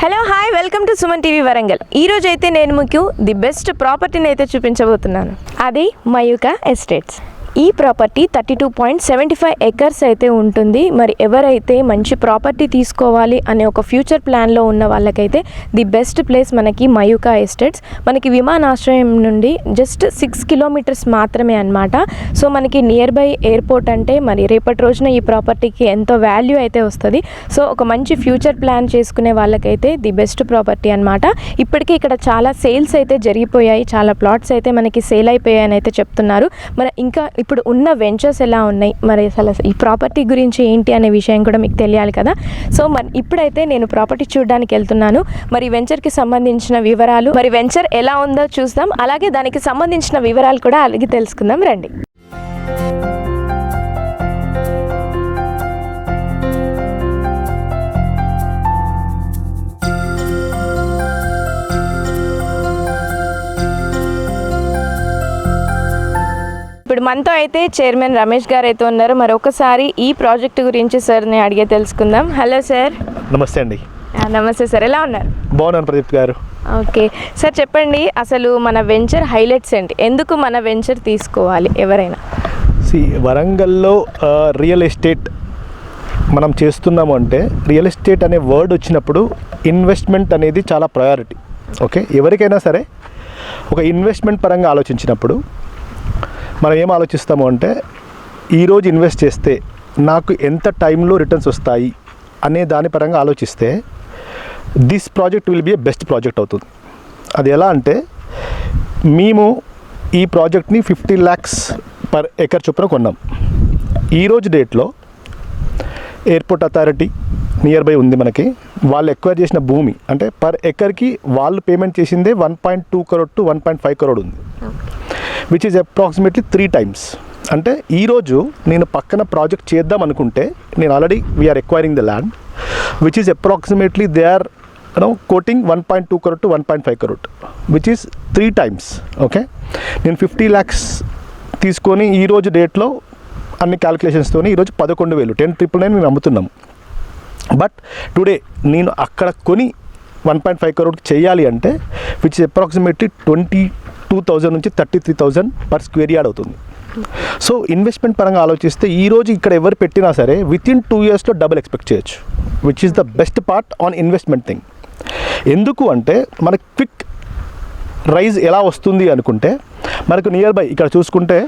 Hello hi welcome to Suman TV Warangal. ఈరోజు అయితే నేను మీకు ది బెస్ట్ ప్రాపర్టీని అయితే చూపించబోతున్నాను. అది మయూకా ఎస్టేట్స్. ఈ ప్రాపర్టీ 32.75 ఎకర్స్ అయితే ఉంటుంది. మరి ఎవరైతే మంచి ప్రాపర్టీ తీసుకోవాలి అనే ఒక ఫ్యూచర్ ప్లాన్లో ఉన్న వాళ్ళకైతే ది బెస్ట్ ప్లేస్ మనకి మయూకా ఎస్టేట్స్. మనకి విమానాశ్రయం నుండి జస్ట్ 6 కిలోమీటర్స్ మాత్రమే అన్నమాట. సో మనకి నియర్ బై ఎయిర్పోర్ట్ అంటే మరి రేపటి రోజున ఈ ప్రాపర్టీకి ఎంతో వాల్యూ అయితే వస్తుంది. సో ఒక మంచి ఫ్యూచర్ ప్లాన్ చేసుకునే వాళ్ళకైతే ది బెస్ట్ ప్రాపర్టీ అన్నమాట. ఇప్పటికీ ఇక్కడ చాలా సేల్స్ అయితే జరిగిపోయాయి, చాలా ప్లాట్స్ అయితే మనకి సేల్ అయిపోయాయి అని అయితే చెప్తున్నారు. మరి ఇంకా ఇప్పుడు ఉన్న వెంచర్స్ ఎలా ఉన్నాయి, మరి అసలు ఈ ప్రాపర్టీ గురించి ఏంటి అనే విషయం కూడా మీకు తెలియాలి కదా. సో మరి ఇప్పుడైతే నేను ప్రాపర్టీ చూడడానికి వెళ్తున్నాను. మరి వెంచర్కి సంబంధించిన వివరాలు, మరి వెంచర్ ఎలా ఉందో చూద్దాం, అలాగే దానికి సంబంధించిన వివరాలు కూడా అలాగే తెలుసుకుందాం రండి. ఇప్పుడు మనతో అయితే చైర్మన్ రమేష్ గారు అయితే ఉన్నారు. మరి ఒకసారి ఈ ప్రాజెక్ట్ గురించి సార్ని అడిగే తెలుసుకుందాం. Hello sir. నమస్తే అండి. నమస్తే సార్, ఎలా ఉన్నారు? బాగున్నాను ప్రదీప్ గారు. ఓకే సార్, చెప్పండి అసలు మన వెంచర్ హైలైట్స్ ఏంటి, ఎందుకు మన వెంచర్ తీసుకోవాలి ఎవరైనా? వరంగల్లో రియల్ ఎస్టేట్ మనం చేస్తున్నాము అంటే రియల్ ఎస్టేట్ అనే వర్డ్ వచ్చినప్పుడు ఇన్వెస్ట్మెంట్ అనేది చాలా ప్రయారిటీ. ఓకే, ఎవరికైనా సరే ఒక ఇన్వెస్ట్మెంట్ పరంగా ఆలోచించినప్పుడు మనం ఏం ఆలోచిస్తాము అంటే ఈరోజు ఇన్వెస్ట్ చేస్తే నాకు ఎంత టైంలో రిటర్న్స్ వస్తాయి అనే దాని పరంగా ఆలోచిస్తే this project will be A best project అవుతుంది. అది ఎలా అంటే మేము ఈ ప్రాజెక్ట్ని 50 lakhs పర్ ఎకర్ చొప్పున కొన్నాం. ఈరోజు డేట్లో ఎయిర్పోర్ట్ అథారిటీ నియర్ బై ఉంది మనకి. వాళ్ళు ఎక్వైర్ చేసిన భూమి అంటే పర్ ఎకర్కి వాళ్ళు పేమెంట్ చేసిందే 1.2 crore to 1.5 crore ఉంది, విచ్ ఈజ్ అప్రాక్సిమేట్లీ 3 times. అంటే ఈరోజు నేను పక్కన ప్రాజెక్ట్ చేద్దాం అనుకుంటే నేను already we are acquiring the land which is approximately they are quoting 1.2 crore to 1.5 crore, which is 3 times. Okay, నేను 50 lakhs తీసుకొని ఈరోజు డేట్లో అన్ని క్యాలిక్యులేషన్స్తో ఈరోజు 11,000 10,999 మేము అమ్ముతున్నాము. బట్ టుడే నేను అక్కడ కొని 1.5 crore చేయాలి అంటే విచ్ ఇస్ అప్రాక్సిమేట్లీ 22,000 నుంచి 33,000 పర్ స్క్వేర్ యార్డ్ అవుతుంది. సో ఇన్వెస్ట్మెంట్ పరంగా ఆలోచిస్తే ఈరోజు ఇక్కడ ఎవరు పెట్టినా సరే వితిన్ 2 yearsలో డబుల్ ఎక్స్పెక్ట్ చేయొచ్చు, which is the best part on investment thing. ఎందుకు అంటే మనకి క్విక్ రైజ్ ఎలా వస్తుంది అనుకుంటే మనకు నియర్ బై ఇక్కడ చూసుకుంటే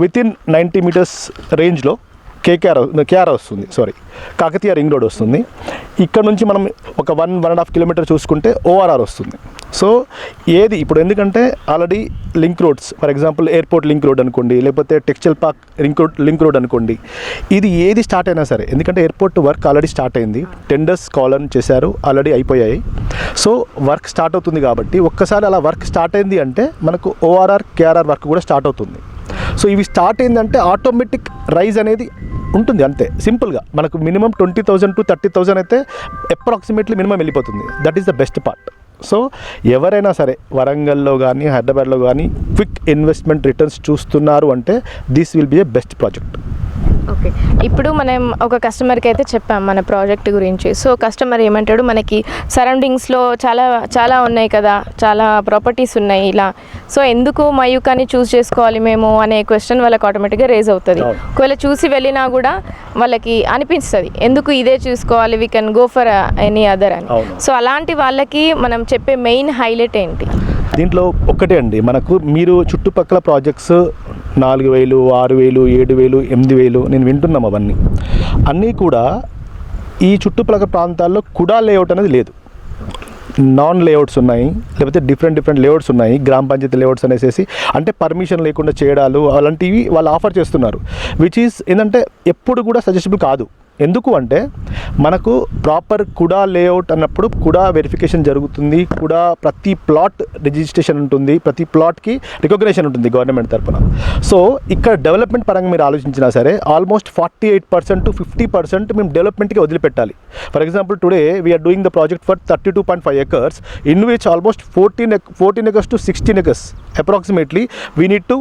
వితిన్ 90 meters రేంజ్లో కేఆర్ వస్తుంది, కాకతీయ రింగ్ రోడ్ వస్తుంది. ఇక్కడ నుంచి మనం ఒక 1.5 kilometer చూసుకుంటే ఓఆర్ఆర్ వస్తుంది. సో ఏది ఇప్పుడు ఎందుకంటే already link roads, for example airport link road అనుకోండి, లేకపోతే టెక్స్టైల్ పార్క్ లింక్ రోడ్ అనుకోండి, ఇది ఏది స్టార్ట్ అయినా సరే ఎందుకంటే ఎయిర్పోర్ట్ వర్క్ ఆల్రెడీ స్టార్ట్ అయింది, టెండర్స్ కాల్ చేశారు, ఆల్రెడీ అయిపోయాయి. సో వర్క్ స్టార్ట్ అవుతుంది కాబట్టి ఒక్కసారి అలా వర్క్ స్టార్ట్ అయింది అంటే మనకు ఓఆర్ఆర్ కేఆర్ఆర్ వర్క్ కూడా స్టార్ట్ అవుతుంది. సో ఇవి స్టార్ట్ అయిందంటే ఆటోమేటిక్ రైజ్ అనేది ఉంటుంది, అంతే సింపుల్గా. మనకు మినిమం 20,000 to 30,000 అయితే అప్రాక్సిమేట్లీ మినిమం వెళ్ళిపోతుంది. That is the best part. So ఎవరైనా సరే వరంగల్లో కానీ హైదరాబాద్లో కానీ క్విక్ ఇన్వెస్ట్మెంట్ రిటర్న్స్ చూస్తున్నారు అంటే this will be A best project. Okay, ఇప్పుడు మనం ఒక కస్టమర్కి అయితే చెప్పాం మన ప్రాజెక్ట్ గురించి. సో కస్టమర్ ఏమంటాడు, మనకి సరౌండింగ్స్లో చాలా ఉన్నాయి కదా, చాలా ప్రాపర్టీస్ ఉన్నాయి ఇలా, సో ఎందుకు మయూకాని చూస్ చేసుకోవాలి మేము అనే క్వశ్చన్ వాళ్ళకి ఆటోమేటిక్గా రేజ్ అవుతుంది. ఒకవేళ చూసి వెళ్ళినా కూడా వాళ్ళకి అనిపిస్తుంది ఎందుకు ఇదే చూసుకోవాలి, we can go for any other అని. సో అలాంటి వాళ్ళకి మనం చెప్పే మెయిన్ హైలైట్ ఏంటి? దీంట్లో ఒక్కటే అండి, మనకు మీరు చుట్టుపక్కల ప్రాజెక్ట్స్ 4,000, 6,000, 7,000, 8,000 నేను వింటున్నాం. అవన్నీ అన్నీ కూడా ఈ చుట్టుపక్కల ప్రాంతాల్లో కుడా లేఅవుట్ అనేది లేదు, నాన్ లేఅవుట్స్ ఉన్నాయి, లేకపోతే డిఫరెంట్ లేఅవుట్స్ ఉన్నాయి, గ్రామ పంచాయతీ లేఅవుట్స్ అనేసి అంటే పర్మిషన్ లేకుండా చేయడాలు అలాంటివి వాళ్ళు ఆఫర్ చేస్తున్నారు, విచ్ ఈస్ ఏంటంటే ఎప్పుడు కూడా సజెస్టబుల్ కాదు. ఎందుకు అంటే మనకు ప్రాపర్ కుడా లేఅవుట్ అన్నప్పుడు కుడా వెరిఫికేషన్ జరుగుతుంది, కుడా ప్రతి ప్లాట్ రిజిస్ట్రేషన్ ఉంటుంది, ప్రతి ప్లాట్కి రికగ్నేషన్ ఉంటుంది గవర్నమెంట్ తరఫున. సో ఇక్కడ డెవలప్మెంట్ పరంగా మీరు ఆలోచించినా సరే ఆల్మోస్ట్ 48% to 50% మేము డెవలప్మెంట్కి వదిలిపెట్టాలి. For example today we are doing the project for 32.5 acres in which almost 14 acres to 16 acres approximately we need to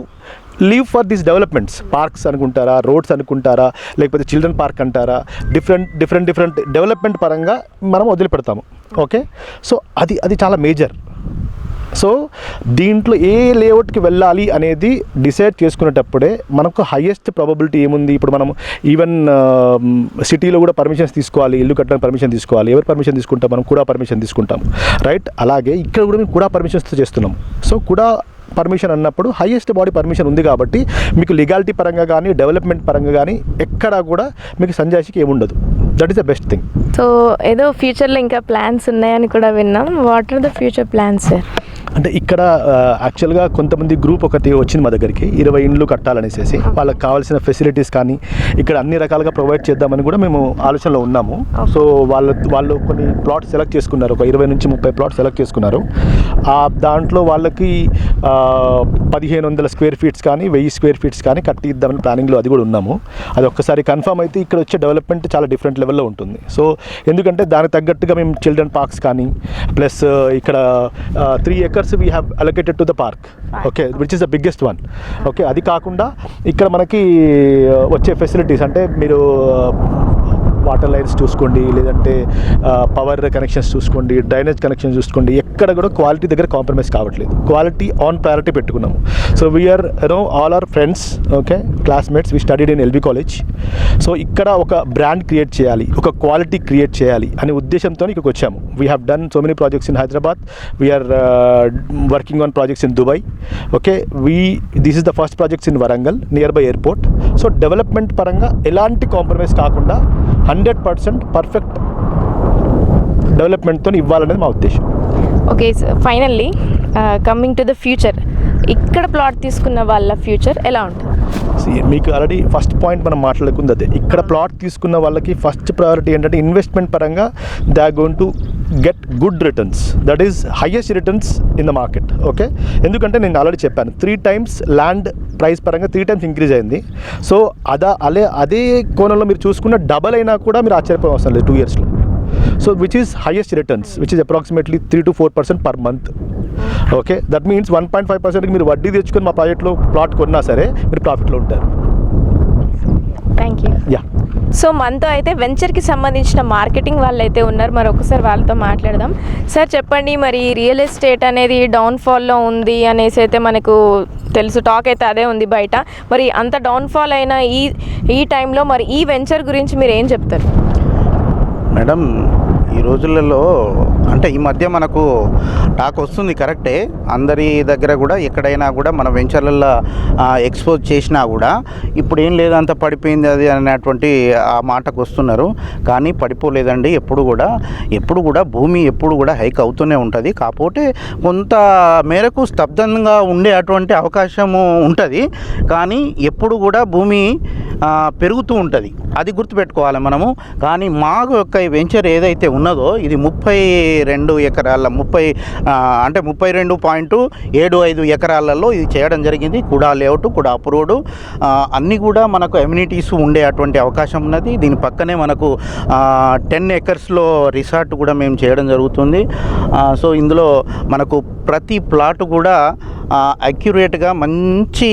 leave for these developments. Parks అనుకుంటారా, రోడ్స్ అనుకుంటారా, లేకపోతే చిల్డ్రన్ పార్క్ అంటారా, డిఫరెంట్ డెవలప్మెంట్ పరంగా మనం వదిలిపెడతాము. Okay, so అది చాలా major. So దీంట్లో ఏ లేఅవుట్కి వెళ్ళాలి అనేది డిసైడ్ చేసుకునేటప్పుడే మనకు హైయెస్ట్ ప్రాబబిలిటీ ఏముంది. ఇప్పుడు మనం ఈవెన్ సిటీలో కూడా పర్మిషన్స్ తీసుకోవాలి, ఇల్లు కట్టడానికి పర్మిషన్ తీసుకోవాలి. ఎవరు పర్మిషన్ తీసుకుంటాం? మనం కూడా పర్మిషన్ తీసుకుంటాం, రైట్? అలాగే ఇక్కడ కూడా మేము కూడా పర్మిషన్స్ చేస్తున్నాం. సో కూడా పర్మిషన్ అన్నప్పుడు హైయెస్ట్ బాడీ పర్మిషన్ ఉంది కాబట్టి మీకు లీగాలిటీ పరంగా కానీ డెవలప్మెంట్ పరంగా కానీ ఎక్కడా కూడా మీకు సంజాయిషికి ఏముండదు. That is the best thing. So ఏదో ఫ్యూచర్లో ఇంకా ప్లాన్స్ ఉన్నాయని కూడా విన్నాం. What are the future plans sir? అంటే ఇక్కడ యాక్చువల్గా కొంతమంది గ్రూప్ ఒకటి వచ్చింది మా దగ్గరికి, 20 ఇండ్లు కట్టాలనేసి. వాళ్ళకి కావాల్సిన ఫెసిలిటీస్ కానీ ఇక్కడ అన్ని రకాలుగా ప్రొవైడ్ చేద్దామని కూడా మేము ఆలోచనలో ఉన్నాము. సో వాళ్ళు కొన్ని ప్లాట్స్ సెలెక్ట్ చేసుకున్నారు, ఒక 20 నుంచి 30 ప్లాట్స్ సెలెక్ట్ చేసుకున్నారు. దాంట్లో వాళ్ళకి 1500 స్క్వేర్ ఫీట్స్ కానీ 1000 స్క్వేర్ ఫీట్స్ కానీ కట్టి ఇద్దామని ప్లానింగ్లో అది కూడా ఉన్నాము. అది ఒక్కసారి కన్ఫర్మ్ అయితే ఇక్కడ వచ్చే డెవలప్మెంట్ చాలా డిఫరెంట్ లెవెల్లో ఉంటుంది. సో ఎందుకంటే దానికి తగ్గట్టుగా మేము చిల్డ్రన్ పార్క్స్ కానీ ప్లస్ ఇక్కడ 3 acres we have allocated to the park, okay, which is the biggest one. Okay, అది కాకుండా ఇక్కడ మనకి వచ్చే ఫెసిలిటీస్ అంటే మీరు వాటర్ లైన్స్ చూసుకోండి, లేదంటే పవర్ కనెక్షన్స్ చూసుకోండి, డ్రైనేజ్ కనెక్షన్స్ చూసుకోండి, ఎక్కడ కూడా క్వాలిటీ దగ్గర కాంప్రమైజ్ కావట్లేదు. క్వాలిటీ ఆన్ ప్రయారిటీ పెట్టుకున్నాము. So we are all our friends, okay, classmates, we studied in LB college. So ఇక్కడ ఒక బ్రాండ్ క్రియేట్ చేయాలి, ఒక క్వాలిటీ క్రియేట్ చేయాలి అనే ఉద్దేశంతో ఇక్కడికి వచ్చాము. We have done so many projects in Hyderabad, we are working on projects in Dubai. Okay, this is the first projects in Warangal nearby airport. So development పరంగా ఎలాంటి కాంప్రమైజ్ కాకుండా 100% పర్ఫెక్ట్ డెవలప్మెంట్తో ఇవ్వాలనేది మా ఉద్దేశం. Okay sir, finally coming to the future, ఇక్కడ plot తీసుకున్న వాళ్ళ future ఎలా ఉంటుంది? మీకు ఆల్రెడీ ఫస్ట్ పాయింట్ మనం మాట్లాడుకుంది అదే. ఇక్కడ ప్లాట్ తీసుకున్న వాళ్ళకి ఫస్ట్ ప్రయారిటీ ఏంటంటే ఇన్వెస్ట్మెంట్ పరంగా they are going to get good returns, that is highest returns in the market. Okay, ఎందుకంటే నేను ఆల్రెడీ చెప్పాను 3 times ల్యాండ్ ప్రైస్ పరంగా 3 times ఇంక్రీజ్ అయింది. సో అదే కోణంలో మీరు చూసుకున్న డబల్ అయినా కూడా మీరు ఆశ్చర్యపోవడం అవసరం లేదు 2 yearsలో. So which is highest returns, which is approximately 3 to 4% per month. Okay, that means 1.5%కి మీరు వడ్డీ తెచ్చుకొని మా ప్రాజెక్ట్లో ప్లాట్ కొన్నా సరే మీరు ప్రాఫిట్లో ఉంటారు. Thank you. యా. సో మనతో అయితే వెంచర్కి సంబంధించిన మార్కెటింగ్ వాళ్ళు అయితే ఉన్నారు, మరి ఒకసారి వాళ్ళతో మాట్లాడదాం. సార్ చెప్పండి, మరి రియల్ ఎస్టేట్ అనేది డౌన్ఫాల్లో ఉంది అనేసి అయితే మనకు తెలుసు, టాక్ అయితే అదే ఉంది బయట. మరి అంత డౌన్ఫాల్ అయిన ఈ టైంలో మరి ఈ వెంచర్ గురించి మీరు ఏం చెప్తారు? మేడం, ఈ రోజులలో అంటే ఈ మధ్య మనకు టాక్ వస్తుంది, కరెక్టే. అందరి దగ్గర కూడా ఎక్కడైనా కూడా మన వెంచర్లలో ఎక్స్పోజ్ చేసినా కూడా ఇప్పుడు ఏం లేదు, అంత పడిపోయింది అది అనేటువంటి ఆ మాటకు వస్తున్నారు. కానీ పడిపోలేదండి. ఎప్పుడు కూడా భూమి ఎప్పుడు కూడా హైక్ అవుతూనే ఉంటుంది. కాకపోతే కొంత మేరకు స్తబ్దంగా ఉండే అటువంటి అవకాశము ఉంటుంది. కానీ ఎప్పుడు కూడా భూమి పెరుగుతూ ఉంటుంది, అది గుర్తుపెట్టుకోవాలి మనము. కానీ మా యొక్క వెంచర్ ఏదైతే ఉన్నదో ఇది 32 ఎకరాల 32.75 ఎకరాలలో ఇది చేయడం జరిగింది. కూడా లేఅవుట్, కూడా అప్రూవ్డ్, అన్నీ కూడా మనకు అమ్యూనిటీస్ ఉండే అటువంటి అవకాశం ఉన్నది. దీని పక్కనే మనకు 10 acresలో రిసార్ట్ కూడా మేము చేయడం జరుగుతుంది. సో ఇందులో మనకు ప్రతి ప్లాట్ కూడా అక్యురేట్గా మంచి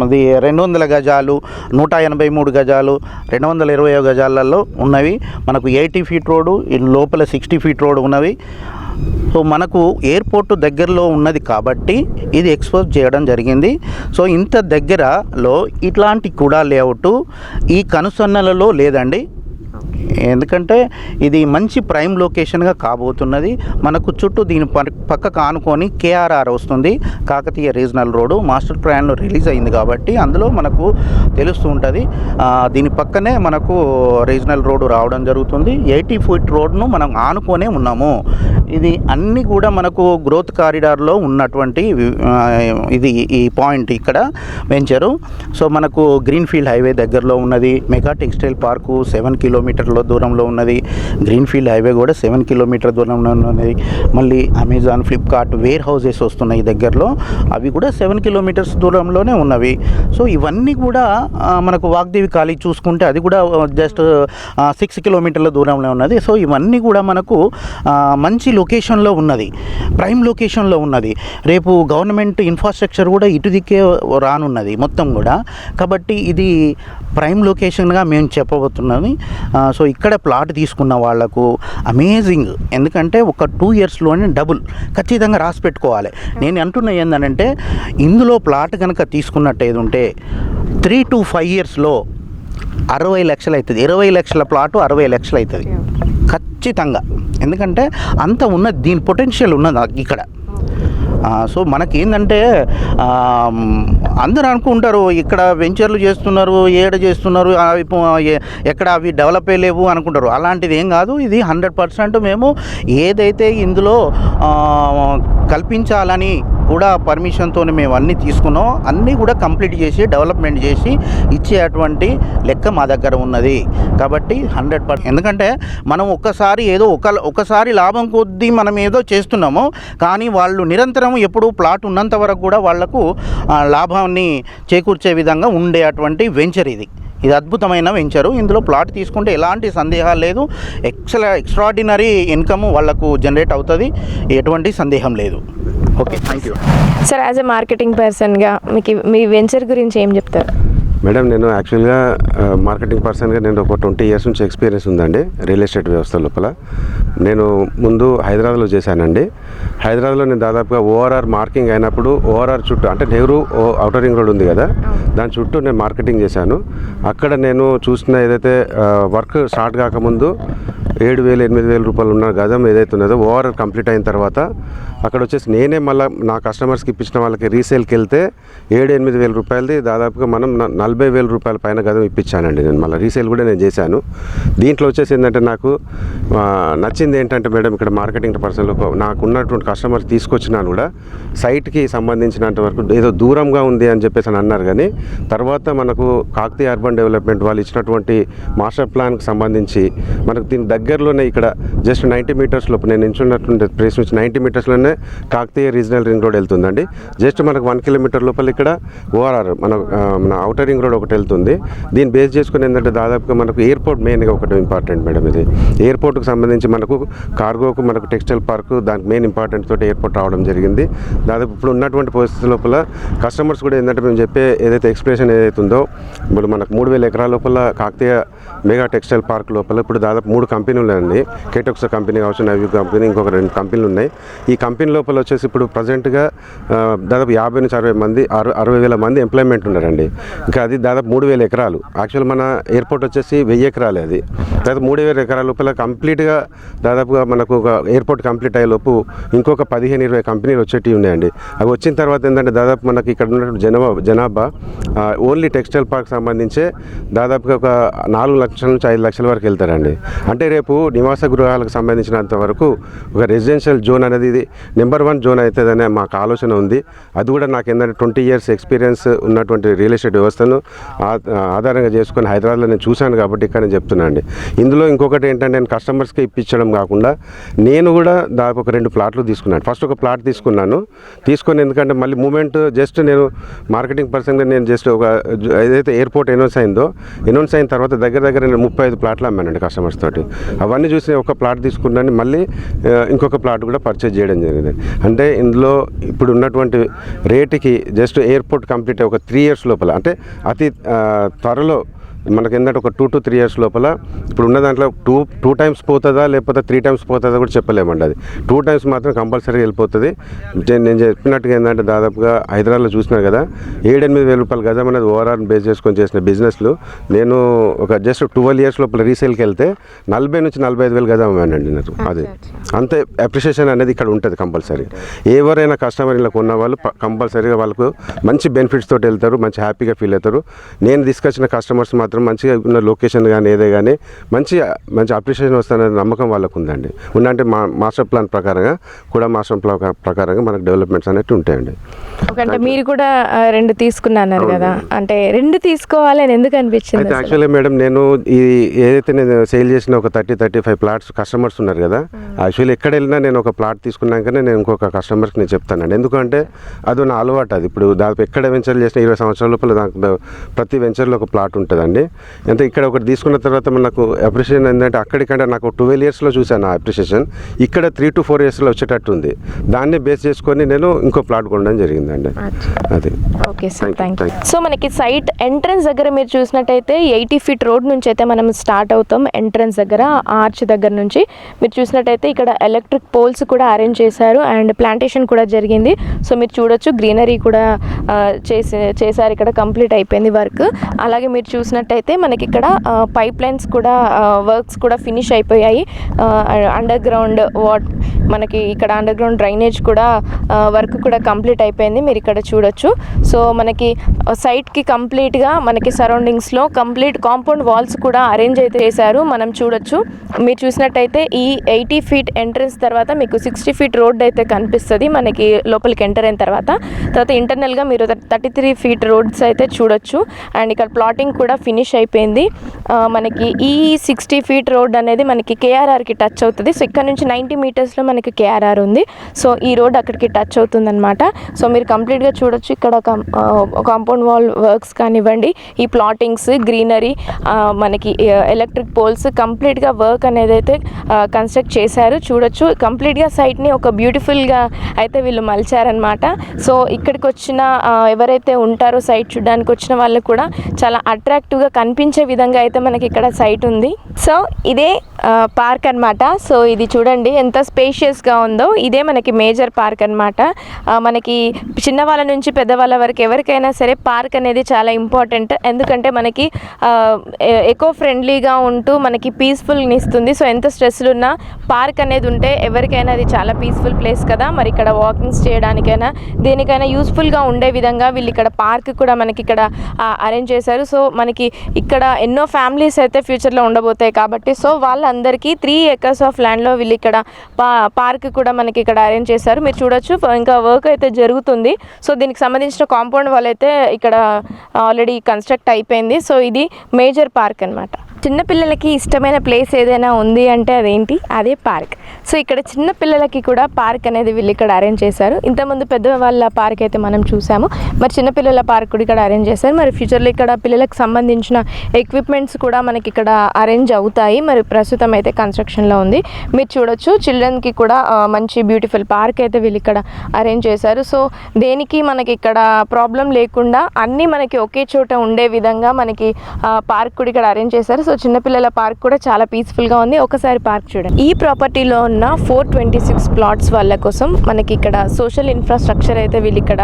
అది 200 గజాలు, 183 గజాలు, 220 గజాలలో ఉన్నవి. మనకు 80 feet రోడ్డు, లోపల 60 feet రోడ్డు ఉన్నవి. సో మనకు ఎయిర్పోర్ట్ దగ్గరలో ఉన్నది కాబట్టి ఇది ఎక్స్పోజ్ చేయడం జరిగింది. సో ఇంత దగ్గరలో ఇట్లాంటి కూడా లేఅవుట్ ఈ కనుసన్నలలో లేదండి. ఎందుకంటే ఇది మంచి ప్రైమ్ లొకేషన్గా కాబోతున్నది. మనకు చుట్టూ దీని పక్కకు ఆనుకొని కేఆర్ఆర్ వస్తుంది, కాకతీయ రీజనల్ రోడ్డు. మాస్టర్ ప్లాన్లో రిలీజ్ అయింది కాబట్టి అందులో మనకు తెలుస్తూ ఉంటుంది. దీని పక్కనే మనకు రీజనల్ రోడ్డు రావడం జరుగుతుంది. 80 feet రోడ్ను మనం ఆనుకొనే ఉన్నాము. ఇది అన్నీ కూడా మనకు గ్రోత్ కారిడార్లో ఉన్నటువంటి ఇది ఈ పాయింట్ ఇక్కడ వెంచరు. సో మనకు గ్రీన్ఫీల్డ్ హైవే దగ్గరలో ఉన్నది. మెగా టెక్స్టైల్ పార్కు 7 kilometers దూరంలో ఉన్నది. గ్రీన్ఫీల్డ్ హైవే కూడా 7 kilometers దూరంలో ఉన్నది. మళ్ళీ అమెజాన్, ఫ్లిప్కార్ట్ వేర్ హౌసెస్ వస్తున్నాయి దగ్గరలో, అవి కూడా 7 kilometers దూరంలోనే ఉన్నవి. సో ఇవన్నీ కూడా మనకు వాగ్దేవి కాలేజ్ చూసుకుంటే అది కూడా జస్ట్ 6 kilometers దూరంలో ఉన్నది. సో ఇవన్నీ కూడా మనకు మంచి లొకేషన్లో ఉన్నది, ప్రైమ్ లొకేషన్లో ఉన్నది. రేపు గవర్నమెంట్ ఇన్ఫ్రాస్ట్రక్చర్ కూడా ఇటు దిక్కే రానున్నది మొత్తం కూడా. కాబట్టి ఇది ప్రైమ్ లొకేషన్గా మేము చెప్పబోతున్నది. సో ఇక్కడ ప్లాట్ తీసుకున్న వాళ్లకు అమేజింగ్, ఎందుకంటే ఒక 2 ఇయర్స్లోనే డబుల్ ఖచ్చితంగా రాసి పెట్టుకోవాలి. నేను అంటున్నా ఏంటంటే ఇందులో ప్లాట్ కనుక తీసుకున్నట్టు ఏది ఉంటే 3 to 5 ఇయర్స్లో 60 లక్షలు అవుతుంది. 20 లక్షల ప్లాటు 60 లక్షలు అవుతుంది ఖచ్చితంగా. ఎందుకంటే అంత ఉన్నది, దీని పొటెన్షియల్ ఉన్నది ఇక్కడ. సో మనకేందంటే అందరూ అనుకుంటారు ఇక్కడ వెంచర్లు చేస్తున్నారు, ఏడ చేస్తున్నారు, ఎక్కడ అవి డెవలప్ అయ్యలేవు అనుకుంటారు. అలాంటిది ఏం కాదు. ఇది 100% మేము ఏదైతే ఇందులో కల్పించాలని కూడా పర్మిషన్తో మేము అన్నీ తీసుకున్నాం, అన్నీ కూడా కంప్లీట్ చేసి డెవలప్మెంట్ చేసి ఇచ్చేటువంటి లెక్క మా దగ్గర ఉన్నది. కాబట్టి 100%, ఎందుకంటే మనం ఒకసారి లాభం కొద్దీ మనం ఏదో చేస్తున్నాము, కానీ వాళ్ళు నిరంతరం ఎప్పుడు ప్లాట్ ఉన్నంత వరకు కూడా వాళ్లకు లాభాన్ని చేకూర్చే విధంగా ఉండేటువంటి వెంచర్ ఇది అద్భుతమైన వెంచరు. ఇందులో ప్లాట్ తీసుకుంటే ఎలాంటి సందేహాలు లేదు. ఎక్స్ట్రాడినరీ ఇన్కమ్ వాళ్లకు జనరేట్ అవుతుంది, ఎటువంటి సందేహం లేదు. Okay, thank you sir. As a marketing పర్సన్గా మీకు మీ వెంచర్ గురించి ఏం చెప్తారు? మేడం, నేను యాక్చువల్గా మార్కెటింగ్ పర్సన్గా నేను ఒక 20 ఇయర్స్ నుంచి ఎక్స్పీరియన్స్ ఉందండి రియల్ ఎస్టేట్ వ్యవస్థ లోపల. నేను ముందు హైదరాబాద్లో చేశానండి. హైదరాబాద్లో నేను దాదాపుగా ఓఆర్ఆర్ మార్కింగ్ అయినప్పుడు ఓఆర్ఆర్ చుట్టూ, అంటే నెహ్రూ ఔటర్ రింగ్ రోడ్ ఉంది కదా, దాని చుట్టూ నేను మార్కెటింగ్ చేశాను. అక్కడ నేను చూసిన ఏదైతే వర్క్ స్టార్ట్ కాకముందు 7,000 8,000 రూపాయలు ఉన్న గజం ఏదైతే ఉన్నదో ఓఆర్ఆర్ కంప్లీట్ అయిన తర్వాత అక్కడ వచ్చేసి నేనే మళ్ళీ నా కస్టమర్స్కి ఇప్పించిన వాళ్ళకి రీసేల్కి వెళ్తే 7,000-8,000 రూపాయలది దాదాపుగా మనం 40,000 రూపాయల పైన గజం ఇప్పించానండి. నేను మళ్ళీ రీసేల్ కూడా నేను చేశాను. దీంట్లో వచ్చేసి ఏంటంటే నాకు నచ్చింది ఏంటంటే మేడం, ఇక్కడ మార్కెటింగ్ పర్సన్లో నాకు ఉన్నటువంటి కస్టమర్స్ తీసుకొచ్చినాను కూడా సైట్కి సంబంధించినంత వరకు ఏదో దూరంగా ఉంది అని చెప్పేసి అని అన్నారు. కానీ తర్వాత మనకు కాకతీయ అర్బన్ డెవలప్మెంట్ వాళ్ళు ఇచ్చినటువంటి మాస్టర్ ప్లాన్కి సంబంధించి మనకు దీని దగ్గరలోనే ఇక్కడ జస్ట్ 90 మీటర్స్ లోపు, నేను నించున్నటువంటి ప్లేస్ నుంచి 90 మీటర్స్లోనే కాకతీయ రీజనల్ రింగ్ రోడ్ వెళ్తుందండి. జస్ట్ మనకు 1 కిలోమీటర్ లోపల ఇక్కడ ఓఆర్ఆర్ మన ఔటర్ రింగ్ రోడ్ ఒకటి వెళ్తుంది. దీన్ని బేస్ చేసుకుని ఏంటంటే దాదాపుగా మనకు ఎయిర్పోర్ట్ మెయిన్గా ఒకటి ఇంపార్టెంట్ మేడం. ఇది ఎయిర్పోర్ట్కి సంబంధించి మనకు కార్గోకు, మనకు టెక్స్టైల్ పార్క్, దానికి మెయిన్ ఇంపార్టెంట్ తోటి ఎయిర్పోర్ట్ రావడం జరిగింది. దాదాపు ఇప్పుడు ఉన్నటువంటి పరిస్థితి లోపల కస్టమర్స్ కూడా ఏంటంటే మేము చెప్పే ఏదైతే ఎక్స్ప్రెషన్ ఏదైతే ఉందో, ఇప్పుడు మనకు 3,000 ఎకరాల లోపల కాకతీయ మెగా టెక్స్టైల్ పార్క్ లోపల ఇప్పుడు దాదాపు 3 కంపెనీలు ఉన్నాయండి. కేటోక్స్ కంపెనీ కావచ్చు, నవ్యూ కంపెనీ, ఇంకొక 2 కంపెనీలు ఉన్నాయి. ఈ కంపెనీ లోపల వచ్చేసి ఇప్పుడు ప్రజెంట్గా దాదాపు 50 నుంచి 60 మంది 60,000 మంది ఎంప్లాయ్మెంట్ ఉన్నారండి. ఇంకా అది దాదాపు 3,000 ఎకరాలు. యాక్చువల్ మన ఎయిర్పోర్ట్ వచ్చేసి 1000 ఎకరాలు. అది దాదాపు 3,000 ఎకరాల లోపల కంప్లీట్గా దాదాపుగా మనకు ఒక ఎయిర్పోర్ట్ కంప్లీట్ అయ్యే లోపు ఇంకొక 15-20 కంపెనీలు వచ్చేటివి ఉన్నాయండి. అవి వచ్చిన తర్వాత ఏంటంటే దాదాపు మనకి ఇక్కడ ఉన్నటువంటి జనాభా ఓన్లీ టెక్స్టైల్ పార్క్ సంబంధించే దాదాపుగా ఒక 4 లక్షల నుంచి 5 లక్షల వరకు వెళ్తారండి. అంటే రేపు నివాస గృహాలకు సంబంధించినంత వరకు ఒక రెసిడెన్షియల్ జోన్ అనేది ఇది నెంబర్ 1 జోన్ అవుతుందనే మాకు ఆలోచన ఉంది. అది కూడా నాకు ఏంటంటే 20 ఇయర్స్ ఎక్స్పీరియన్స్ ఉన్నటువంటి రియల్ ఎస్టేట్ వ్యవస్థను ఆధారంగా చేసుకొని హైదరాబాద్లో నేను చూశాను కాబట్టి ఇక్కడ నేను చెప్తున్నాను అండి. ఇందులో ఇంకొకటి ఏంటంటే నేను కస్టమర్స్కి ఇప్పించడం కాకుండా నేను కూడా దాదాపు ఒక 2 ప్లాట్లు తీసుకున్నాను. ఫస్ట్ ఒక ప్లాట్ తీసుకొని ఎందుకంటే మళ్ళీ మూమెంట్ జస్ట్ నేను మార్కెటింగ్ పర్సన్గా నేను జస్ట్ ఒక ఏదైతే ఎయిర్పోర్ట్ అనౌన్స్ అయిన తర్వాత దగ్గర నేను 35 ప్లాట్లు అమ్మానండి కస్టమర్స్ తోటి. అవన్నీ చూసి ఒక ప్లాట్ తీసుకున్నాను, మళ్ళీ ఇంకొక ప్లాట్ కూడా పర్చేజ్ చేయడం జరిగింది. అంటే ఇందులో ఇప్పుడు ఉన్నటువంటి రేటుకి జస్ట్ ఎయిర్పోర్ట్ కంప్లీట్ ఒక 3 ఇయర్స్ లోపల, అంటే అతి త్వరలో మనకి ఏంటంటే ఒక 2 to 3 ఇయర్స్ లోపల ఇప్పుడు ఉన్న దాంట్లో 2 టైమ్స్ పోతుందా లేకపోతే 3 టైమ్స్ పోతుందా కూడా చెప్పలేమండి. అది 2 టైమ్స్ మాత్రం కంపల్సరీ వెళ్ళిపోతుంది. నేను చెప్పినట్టుగా ఏంటంటే దాదాపుగా హైదరాబాద్లో చూసినా కదా 7-8 వేల రూపాయల గజం అనేది ఓఆర్ఆర్ బేస్ చేసుకొని చేసిన బిజినెస్లు నేను ఒక జస్ట్ 12 ఇయర్స్ లోపల రీసేల్కి వెళ్తే 40 నుంచి 45 వేలు గజం అమ్మానండి నాకు. అది అంతే అప్రిషియేషన్ అనేది ఇక్కడ ఉంటుంది కంపల్సరీ. ఎవరైనా కస్టమర్ ఇలా కొన్న వాళ్ళు కంపల్సరీగా వాళ్ళకు మంచి బెనిఫిట్స్ తోటి వెళ్తారు, మంచి హ్యాపీగా ఫీల్ అవుతారు. నేను తీసుకొచ్చిన కస్టమర్స్ మాత్రం మంచిగా ఉన్న లొకేషన్ కానీ ఏదే కానీ మంచి అప్రిషియేషన్ వస్తుందనే నమ్మకం వాళ్ళకు ఉందండి. ఉందంటే మాస్టర్ ప్లాన్ ప్రకారంగా మనకు డెవలప్మెంట్స్ అనేవి ఉంటాయండి. అంటే మీరు కూడా 2 తీసుకున్నారు కదా, అంటే 2 తీసుకోవాలని ఎందుకు అనిపించింది? అయితే యాక్చువల్లీ మేడం నేను ఏదైతే నేను సేల్ చేసిన ఒక 30-35 ప్లాట్స్ కస్టమర్స్ ఉన్నారు కదా, యాక్చువల్లీ ఎక్కడ వెళ్ళినా నేను ఒక ప్లాట్ తీసుకున్నాకనే నేను ఇంకొక కస్టమర్కి నేను చెప్తానండి. ఎందుకంటే అది నా అలవాటు. అది ఇప్పుడు దాదాపు ఎక్కడ వెంచర్ చేసిన 20 సంవత్సరాల లోపల ప్రతి వెంచర్లో ఒక ప్లాట్ ఉంటుందండి. అండి. అంటే ఇక్కడ ఒకటి తీసుకున్న తర్వాత నాకు అప్రిషియేషన్ ఏంటంటే అక్కడికంటే నాకు 12 ఇయర్స్లో చూశాను ఆ అప్రిషియేషన్, ఇక్కడ 3 to 4 ఇయర్స్లో వచ్చేటట్టు ఉంది. దాన్ని బేస్ చేసుకొని నేను ఇంకో ప్లాట్ కొనడం జరిగిందండి. అది okay sir, thank you. So మనకి సైట్ ఎంట్రన్స్ దగ్గర మీరు చూసినట్టయితే 80 feet రోడ్ నుంచి అయితే మనం స్టార్ట్ అవుతాం. ఎంట్రన్స్ దగ్గర ఆర్చ్ దగ్గర నుంచి మీరు చూసినట్టయితే ఇక్కడ ఎలక్ట్రిక్ పోల్స్ కూడా అరేంజ్ చేశారు అండ్ ప్లాంటేషన్ కూడా జరిగింది. సో మీరు చూడొచ్చు గ్రీనరీ కూడా చేశారు, ఇక్కడ కంప్లీట్ అయిపోయింది వర్క్. అలాగే మీరు చూసినట్టయితే మనకి ఇక్కడ పైప్ లైన్స్ కూడా వర్క్స్ కూడా ఫినిష్ అయిపోయాయి. అండర్ గ్రౌండ్ మనకి ఇక్కడ అండర్ గ్రౌండ్ డ్రైనేజ్ కూడా వర్క్ కూడా కంప్లీట్ అయిపోయింది, మీరు ఇక్కడ చూడొచ్చు. సో మనకి సైట్కి కంప్లీట్గా మనకి సరౌండింగ్స్లో కంప్లీట్ కాంపౌండ్ వాల్స్ కూడా అరేంజ్ అయితే చేశారు, మనం చూడొచ్చు. మీరు చూసినట్టయితే ఈ 80 feet ఎంట్రన్స్ తర్వాత మీకు 60 feet రోడ్ అయితే కనిపిస్తుంది మనకి లోపలికి ఎంటర్ అయిన తర్వాత ఇంటర్నల్గా మీరు 33 feet రోడ్స్ అయితే చూడొచ్చు. అండ్ ఇక్కడ ప్లాటింగ్ కూడా ఫినిష్ అయిపోయింది. మనకి ఈ 60 feet రోడ్ అనేది మనకి కేఆర్ఆర్కి టచ్ అవుతుంది. సో ఇక్కడ నుంచి 90 meters మనకి కేఆర్ఆర్ ఉంది. సో ఈ రోడ్ అక్కడికి టచ్ అవుతుంది అనమాట. సో మీరు కంప్లీట్గా చూడొచ్చు ఇక్కడ కాంపౌండ్ వాల్ వర్క్స్ కానివ్వండి, ఈ ప్లాటింగ్స్, గ్రీనరీ, మనకి ఎలక్ట్రిక్ పోల్స్, కంప్లీట్గా వర్క్ అనేది అయితే కన్స్ట్రక్ట్ చేశారు, చూడొచ్చు. కంప్లీట్గా సైట్ని ఒక బ్యూటిఫుల్గా అయితే వీళ్ళు మలిచారనమాట. సో ఇక్కడికి వచ్చిన ఎవరైతే ఉంటారో సైట్ చూడడానికి వచ్చిన వాళ్ళు కూడా చాలా అట్రాక్టివ్గా కనిపించే విధంగా అయితే మనకి ఇక్కడ సైట్ ఉంది. సో ఇదే పార్క్ అనమాట. సో ఇది చూడండి ఎంత స్పేషియస్గా ఉందో. ఇదే మనకి మేజర్ పార్క్ అనమాట. మనకి చిన్నవాళ్ళ నుంచి పెద్దవాళ్ళ వరకు ఎవరికైనా సరే పార్క్ అనేది చాలా ఇంపార్టెంట్. ఎందుకంటే మనకి ఎకో ఫ్రెండ్లీగా ఉంటూ మనకి పీస్ఫుల్ని ఇస్తుంది. సో ఎంత స్ట్రెస్లు ఉన్నా పార్క్ అనేది ఉంటే ఎవరికైనా అది చాలా పీస్ఫుల్ ప్లేస్ కదా. మరి ఇక్కడ వాకింగ్స్ చేయడానికైనా దేనికైనా యూస్ఫుల్గా ఉండే విధంగా వీళ్ళు ఇక్కడ పార్క్ కూడా మనకి ఇక్కడ అరేంజ్ చేశారు. సో మనకి ఇక్కడ ఎన్నో ఫ్యామిలీస్ అయితే ఫ్యూచర్లో ఉండబోతాయి కాబట్టి సో వాళ్ళందరికీ 3 acres ఆఫ్ ల్యాండ్లో వీళ్ళు ఇక్కడ పార్క్ కూడా మనకి ఇక్కడ అరేంజ్ చేశారు, మీరు చూడొచ్చు. ఇంకా వర్క్ అయితే జరుగుతుంది. సో దీనికి సంబంధించిన కాంపౌండ్ వాల్ అయితే ఇక్కడ ఆల్రెడీ కన్స్ట్రక్ట్ అయిపోయింది. సో ఇది మేజర్ పార్క్ అనమాట. చిన్నపిల్లలకి ఇష్టమైన ప్లేస్ ఏదైనా ఉంది అంటే అదేంటి, అదే పార్క్. సో ఇక్కడ చిన్నపిల్లలకి కూడా పార్క్ అనేది వీళ్ళు ఇక్కడ అరేంజ్ చేశారు. ఇంతకుముందు పెద్దవాళ్ళ పార్క్ అయితే మనం చూసాము, మరి చిన్నపిల్లల పార్క్ కూడా ఇక్కడ అరేంజ్ చేశారు. మరి ఫ్యూచర్లో ఇక్కడ పిల్లలకు సంబంధించిన ఎక్విప్మెంట్స్ కూడా మనకి ఇక్కడ అరేంజ్ అవుతాయి. మరి ప్రస్తుతం అయితే కన్స్ట్రక్షన్లో ఉంది, మీరు చూడొచ్చు. చిల్డ్రన్కి కూడా మంచి బ్యూటిఫుల్ పార్క్ అయితే వీళ్ళు ఇక్కడ అరేంజ్ చేశారు. సో దేనికి మనకి ఇక్కడ ప్రాబ్లం లేకుండా అన్నీ మనకి ఒకే చోట ఉండే విధంగా మనకి పార్క్ కూడా ఇక్కడ అరేంజ్ చేశారు. సో చిన్నపిల్లల పార్క్ కూడా చాలా పీస్ఫుల్గా ఉంది, ఒకసారి పార్క్ చూడండి. ఈ ప్రాపర్టీలో ఉన్న 426 ప్లాట్స్ వాళ్ళ కోసం మనకి ఇక్కడ సోషల్ ఇన్ఫ్రాస్ట్రక్చర్ అయితే వీళ్ళు ఇక్కడ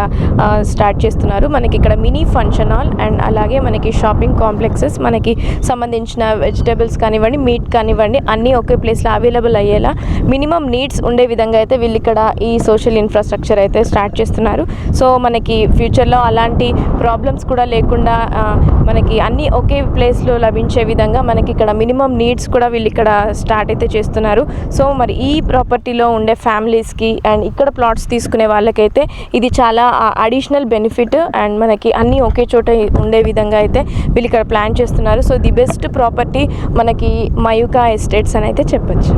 స్టార్ట్ చేస్తున్నారు. మనకి ఇక్కడ మినీ ఫంక్షన్ హాల్ అండ్ అలాగే మనకి షాపింగ్ కాంప్లెక్సెస్, మనకి సంబంధించిన వెజిటేబుల్స్ కానివ్వండి, మీట్ కానివ్వండి, అన్నీ ఒకే ప్లేస్లో అవైలబుల్ అయ్యేలా మినిమం నీడ్స్ ఉండే విధంగా అయితే వీళ్ళు ఇక్కడ ఈ సోషల్ ఇన్ఫ్రాస్ట్రక్చర్ అయితే స్టార్ట్ చేస్తున్నారు. సో మనకి ఫ్యూచర్లో అలాంటి ప్రాబ్లమ్స్ కూడా లేకుండా మనకి అన్నీ ఒకే ప్లేస్లో లభించే విధంగా మనకి ఇక్కడ మినిమం నీడ్స్ కూడా వీళ్ళు ఇక్కడ స్టార్ట్ అయితే చేస్తున్నారు. సో మరి ఈ ప్రాపర్టీలో ఉండే ఫ్యామిలీస్కి అండ్ ఇక్కడ ప్లాట్స్ తీసుకునే వాళ్ళకైతే ఇది చాలా అడిషనల్ బెనిఫిట్ అండ్ మనకి అన్నీ ఒకే చోట ఉండే విధంగా అయితే వీళ్ళు ఇక్కడ ప్లాన్ చేస్తున్నారు. సో ది బెస్ట్ ప్రాపర్టీ మనకి మయూకా ఎస్టేట్స్ అని అయితే చెప్పొచ్చు.